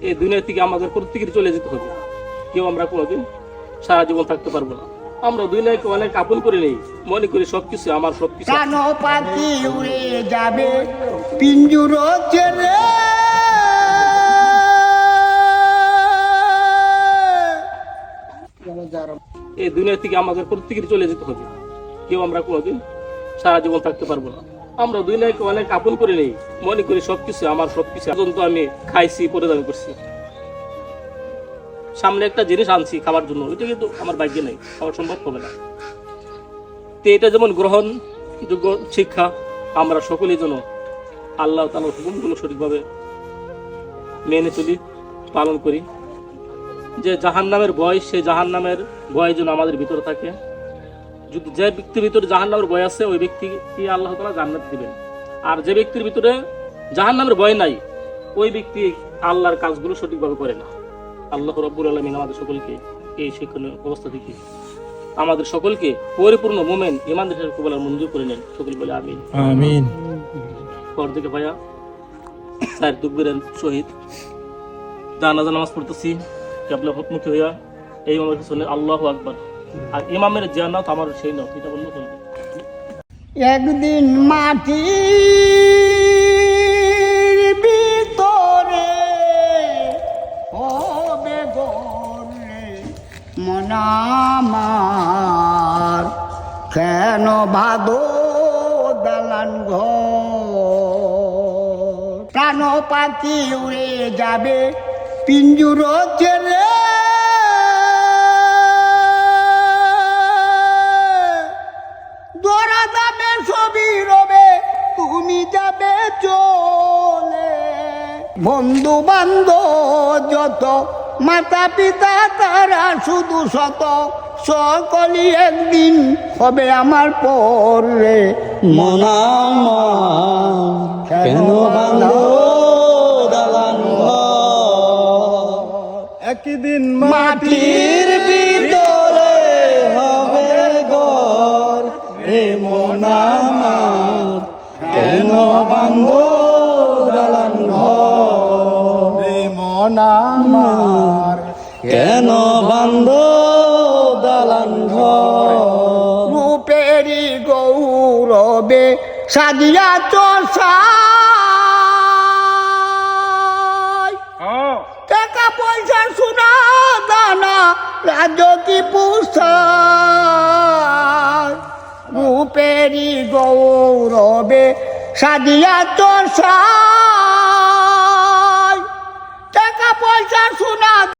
এই দুনিয়া থেকে আমাদের প্রত্যেকের চলে যেতে হবে। কেউ আমরা কোনোদিন সারা জীবন থাকতে পারবো না। আমরা দুনিয়াকে অনেক আপন করে নেই, মনে করি সবকিছু আমার, সবকিছু। কানো পাখি উড়ে যাবে পিঞ্জুর ছেড়ে, এই দুনিয়া থেকে আমাদের প্রত্যেকের চলে যেতে হবে। কেউ আমরা কোনোদিন সারা জীবন থাকতে পারবো না। আমরা দুনিয়াকে অনেক আপন করে নেই, মনে করি সবকিছু আমার, সবকিছু। এখন তো আমি খাইছি, পরিধান করছি, সামনে একটা জিনিস আনছি খাবার জন্য, ওইটা কিন্তু আমার ভাগ্যে নেই, আমার সম্ভব হবে না। তো এটা যেমন গ্রহণযোগ্য শিক্ষা, আমরা সকলেই যেন আল্লাহ তাআলার হুকুমগুলো সঠিকভাবে মেনে চলি, পালন করি। যে জাহান্নামের ভয়, সেই জাহান্নামের ভয় যেন আমাদের ভিতরে থাকে। যদি যে ব্যক্তির ভিতরে জাহান্নামের ভয় আছে, ওই ব্যক্তিকে আল্লাহ তাআলা জান্নাত দিবেন। আর যে ব্যক্তির ভিতরে জাহান্নামের ভয় নাই, ওই ব্যক্তি আল্লাহর কাজগুলো সঠিকভাবে করে না। আল্লাহ রাব্বুল আলামিন আমাদের সকলকে এই শিক্ষণীয় অবস্থা থেকে আমাদের সকলকে পরিপূর্ণ মুমিন ঈমানদার কবুলার মঞ্জুর করে নেন। সকল বলে আমিন। আমিন। পরদিকে ভাইয়া স্যার তুকবীরের শহীদ জানাজা নামাজ পড়তেছি, কেবলা মুখে হইয়া এই ইমামের পিছনে আল্লাহু আকবার। আর ইমামের জান্নাত আমার সেই নাও, এটা বললে চলবে। একদিন মাটির ভিতরে হবে গরে মন আমার, কেন ভাদো দালান ঘর, প্রাণ পাখি উড়ে যাবে পিঞ্জুর ছেড়ে, দোরা দামে ছবি রবে তুমি যাবে চলে, বন্ধু বান্ধব যত মাতা পিতা তারা শুধু শত, সকলই একদিন হবে আমার পরে মন আমার, কেন বাঁধো দালান ঘর, একদিন মাটির ভিতরে হবে ঘর, হে মন আমার, কেন বাঁধো দালান ঘর, হে মন আমার, কেন বাঁধো দালান ঘর, রূপেরি গৌরবে সাজিয়া চষায়, টাকা পয়সা সোনা দানা রাজকি পুষায়, রূপেরি গৌরবে সাজিয়া চষায়, টাকা পয়সা